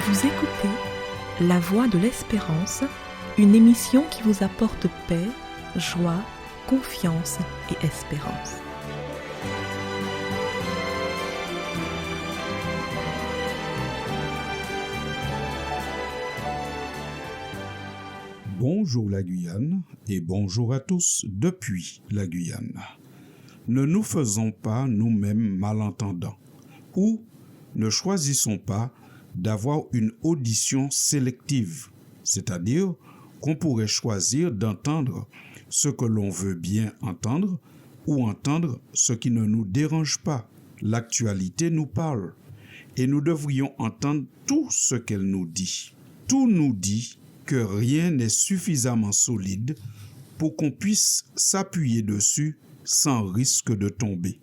Vous écoutez La Voix de l'Espérance, une émission qui vous apporte paix, joie, confiance et espérance. Bonjour la Guyane et bonjour à tous depuis la Guyane. Ne nous faisons pas nous-mêmes malentendants ou ne choisissons pas d'avoir une audition sélective, c'est-à-dire qu'on pourrait choisir d'entendre ce que l'on veut bien entendre ou entendre ce qui ne nous dérange pas. L'actualité nous parle et nous devrions entendre tout ce qu'elle nous dit. Tout nous dit que rien n'est suffisamment solide pour qu'on puisse s'appuyer dessus sans risque de tomber.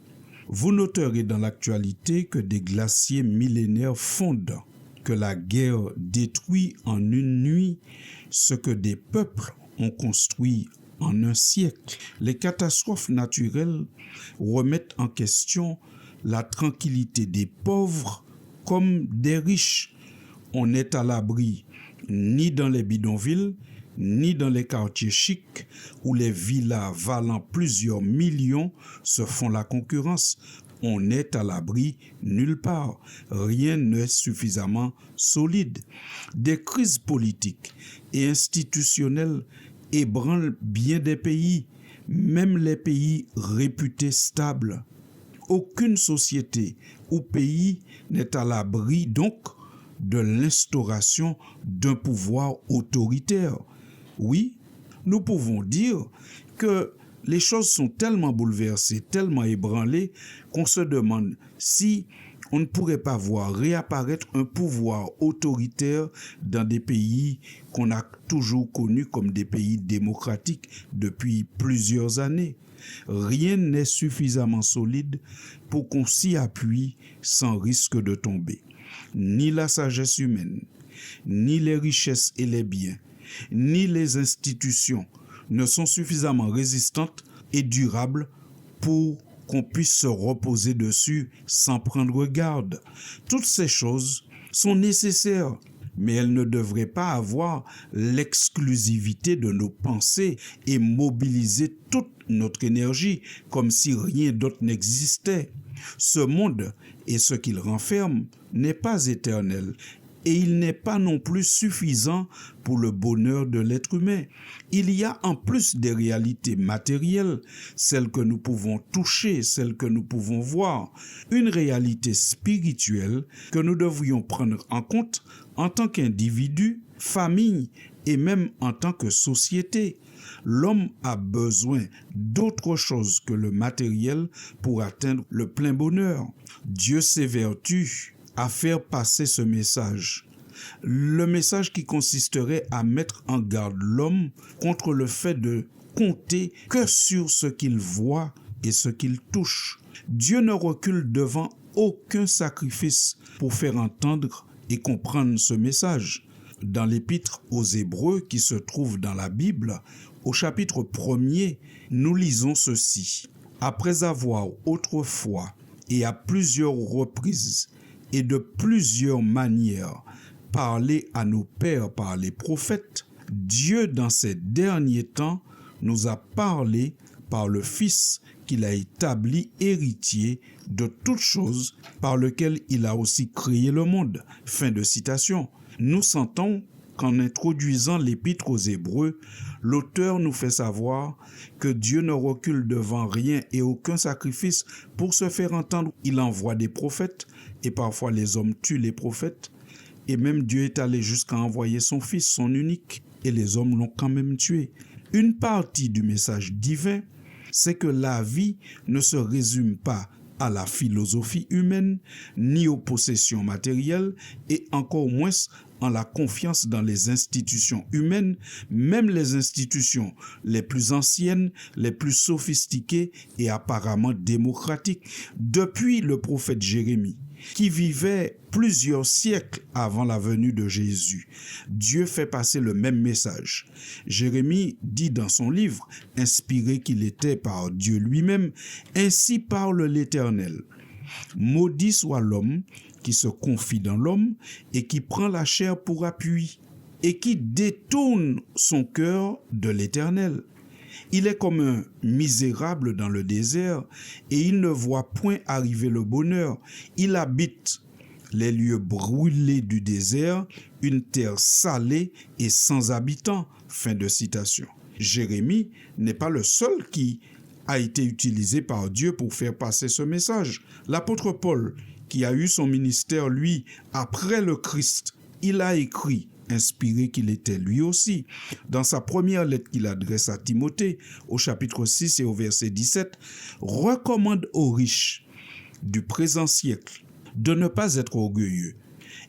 Vous noterez dans l'actualité que des glaciers millénaires fondent, que la guerre détruit en une nuit ce que des peuples ont construit en un siècle. Les catastrophes naturelles remettent en question la tranquillité des pauvres comme des riches. On n'est à l'abri ni dans les bidonvilles, ni dans les quartiers chics où les villas valant plusieurs millions se font la concurrence. On n'est à l'abri nulle part. Rien n'est suffisamment solide. Des crises politiques et institutionnelles ébranlent bien des pays, même les pays réputés stables. Aucune société ou pays n'est à l'abri donc de l'instauration d'un pouvoir autoritaire. Oui, nous pouvons dire que les choses sont tellement bouleversées, tellement ébranlées, qu'on se demande si on ne pourrait pas voir réapparaître un pouvoir autoritaire dans des pays qu'on a toujours connus comme des pays démocratiques depuis plusieurs années. Rien n'est suffisamment solide pour qu'on s'y appuie sans risque de tomber. Ni la sagesse humaine, ni les richesses et les biens, ni les institutions ne sont suffisamment résistantes et durables pour qu'on puisse se reposer dessus sans prendre garde. Toutes ces choses sont nécessaires, mais elles ne devraient pas avoir l'exclusivité de nos pensées et mobiliser toute notre énergie comme si rien d'autre n'existait. Ce monde et ce qu'il renferme n'est pas éternel et il n'est pas non plus suffisant pour le bonheur de l'être humain. Il y a en plus des réalités matérielles, celles que nous pouvons toucher, celles que nous pouvons voir, une réalité spirituelle que nous devrions prendre en compte en tant qu'individu, famille et même en tant que société. L'homme a besoin d'autre chose que le matériel pour atteindre le plein bonheur. Dieu s'évertue à faire passer ce message. Le message qui consisterait à mettre en garde l'homme contre le fait de compter que sur ce qu'il voit et ce qu'il touche. Dieu ne recule devant aucun sacrifice pour faire entendre et comprendre ce message. Dans l'épître aux Hébreux qui se trouve dans la Bible, au chapitre 1er, nous lisons ceci. Après avoir autrefois et à plusieurs reprises et de plusieurs manières parlé à nos pères par les prophètes, Dieu dans ces derniers temps nous a parlé par le Fils qu'il a établi héritier de toutes choses, par lequel il a aussi créé le monde. Fin de citation. Nous sentons qu'en introduisant l'épître aux Hébreux, l'auteur nous fait savoir que Dieu ne recule devant rien et aucun sacrifice pour se faire entendre. Il envoie des prophètes et parfois les hommes tuent les prophètes. Et même Dieu est allé jusqu'à envoyer son Fils, son unique, et les hommes l'ont quand même tué. Une partie du message divin, c'est que la vie ne se résume pas à la philosophie humaine, ni aux possessions matérielles, et encore moins en la confiance dans les institutions humaines, même les institutions les plus anciennes, les plus sophistiquées et apparemment démocratiques. Depuis le prophète Jérémie, qui vivait plusieurs siècles avant la venue de Jésus, Dieu fait passer le même message. Jérémie dit dans son livre, inspiré qu'il était par Dieu lui-même, « Ainsi parle l'Éternel. Maudit soit l'homme qui se confie dans l'homme et qui prend la chair pour appui et qui détourne son cœur de l'Éternel. Il est comme un misérable dans le désert et il ne voit point arriver le bonheur. Il habite les lieux brûlés du désert, une terre salée et sans habitants. Fin de citation. Jérémie n'est pas le seul qui a été utilisé par Dieu pour faire passer ce message. L'apôtre Paul, qui a eu son ministère, lui, après le Christ, il a écrit, inspiré qu'il était lui aussi, dans sa première lettre qu'il adresse à Timothée, au chapitre 6 et au verset 17, recommande aux riches du présent siècle de ne pas être orgueilleux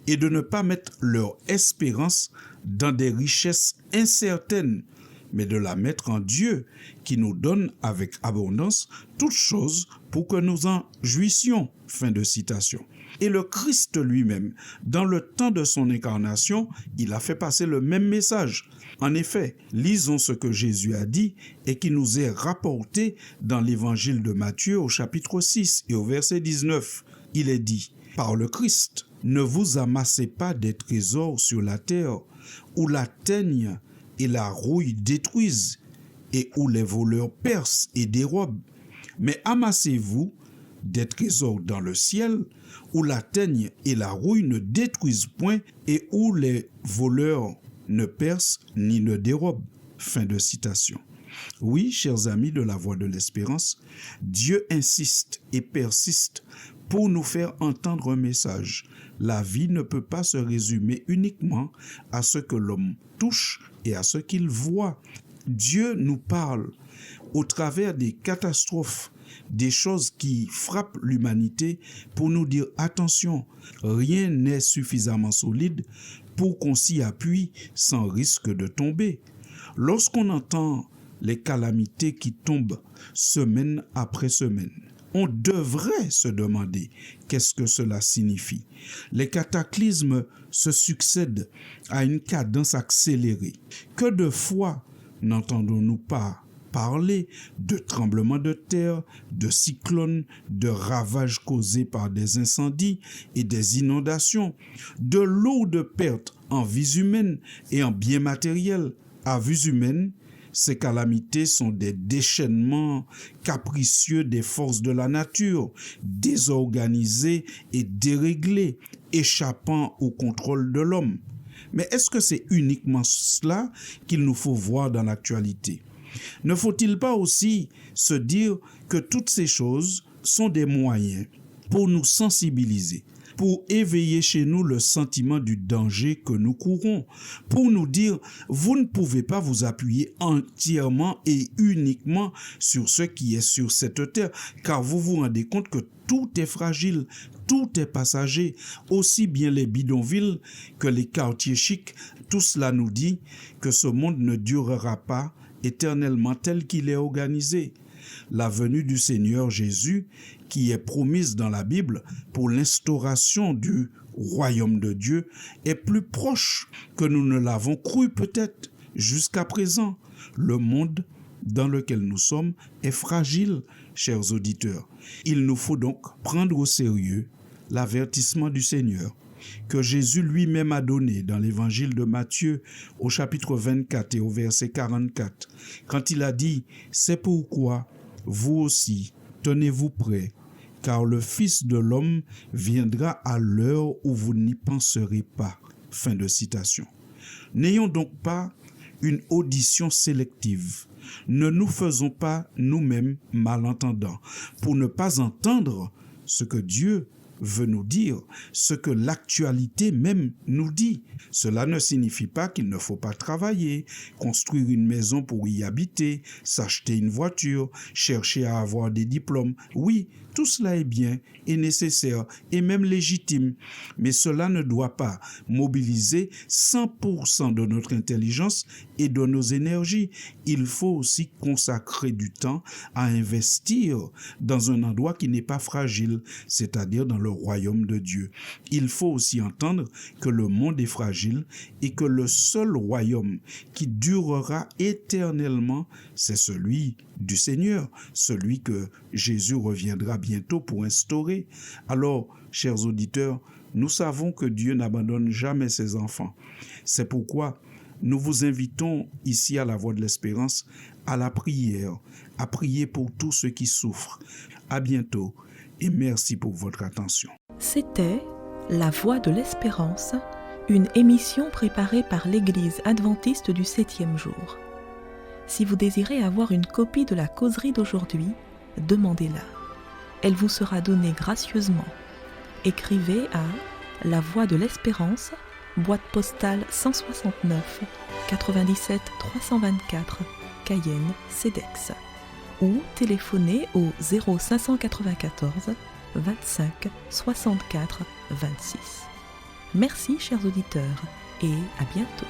et de ne pas mettre leur espérance dans des richesses incertaines, mais de la mettre en Dieu, qui nous donne avec abondance toutes choses pour que nous en jouissions. Fin de citation. Et le Christ lui-même, dans le temps de son incarnation, il a fait passer le même message. En effet, lisons ce que Jésus a dit et qui nous est rapporté dans l'évangile de Matthieu au chapitre 6 et au verset 19. Il est dit, par le Christ, ne vous amassez pas des trésors sur la terre, où la teigne et la rouille détruisent, et où les voleurs percent et dérobent. Mais amassez-vous des trésors dans le ciel, où la teigne et la rouille ne détruisent point, et où les voleurs ne percent ni ne dérobent. Fin de citation. Oui, chers amis de la Voix de l'Espérance, Dieu insiste et persiste pour nous faire entendre un message. La vie ne peut pas se résumer uniquement à ce que l'homme touche et à ce qu'il voit. Dieu nous parle au travers des catastrophes, des choses qui frappent l'humanité pour nous dire attention, rien n'est suffisamment solide pour qu'on s'y appuie sans risque de tomber. Lorsqu'on entend les calamités qui tombent semaine après semaine, on devrait se demander qu'est-ce que cela signifie. Les cataclysmes se succèdent à une cadence accélérée. Que de fois n'entendons-nous pas parler de tremblements de terre, de cyclones, de ravages causés par des incendies et des inondations, de lourdes pertes en vies humaines et en biens matériels. À vue humaine, ces calamités sont des déchaînements capricieux des forces de la nature, désorganisées et déréglées, échappant au contrôle de l'homme. Mais est-ce que c'est uniquement cela qu'il nous faut voir dans l'actualité? Ne faut-il pas aussi se dire que toutes ces choses sont des moyens pour nous sensibiliser, pour éveiller chez nous le sentiment du danger que nous courons, pour nous dire vous ne pouvez pas vous appuyer entièrement et uniquement sur ce qui est sur cette terre, car vous vous rendez compte que tout est fragile, tout est passager, aussi bien les bidonvilles que les quartiers chics. Tout cela nous dit que ce monde ne durera pas éternellement tel qu'il est organisé. La venue du Seigneur Jésus, qui est promise dans la Bible pour l'instauration du royaume de Dieu, est plus proche que nous ne l'avons cru peut-être jusqu'à présent. Le monde dans lequel nous sommes est fragile, chers auditeurs. Il nous faut donc prendre au sérieux l'avertissement du Seigneur que Jésus lui-même a donné dans l'évangile de Matthieu au chapitre 24 et au verset 44, quand il a dit « C'est pourquoi vous aussi, tenez-vous prêts, car le Fils de l'homme viendra à l'heure où vous n'y penserez pas. » Fin de citation. N'ayons donc pas une audition sélective. Ne nous faisons pas nous-mêmes malentendants pour ne pas entendre ce que Dieu veut nous dire, ce que l'actualité même nous dit. Cela ne signifie pas qu'il ne faut pas travailler, construire une maison pour y habiter, s'acheter une voiture, chercher à avoir des diplômes. Oui, tout cela est bien et nécessaire et même légitime, mais cela ne doit pas mobiliser 100% de notre intelligence et de nos énergies. Il faut aussi consacrer du temps à investir dans un endroit qui n'est pas fragile, c'est-à-dire dans le royaume de Dieu. Il faut aussi entendre que le monde est fragile et que le seul royaume qui durera éternellement, c'est celui du Seigneur, celui que Jésus reviendra bientôt pour instaurer. Alors, chers auditeurs, nous savons que Dieu n'abandonne jamais ses enfants. C'est pourquoi nous vous invitons ici à la Voix de l'Espérance à la prière, à prier pour tous ceux qui souffrent. À bientôt et merci pour votre attention. C'était La Voix de l'Espérance, une émission préparée par l'Église adventiste du 7e jour. Si vous désirez avoir une copie de la causerie d'aujourd'hui, demandez-la. Elle vous sera donnée gracieusement. Écrivez à La Voix de l'Espérance, boîte postale 169 97 324, Cayenne, CEDEX, ou téléphonez au 0594 25 64 26. Merci chers auditeurs et à bientôt.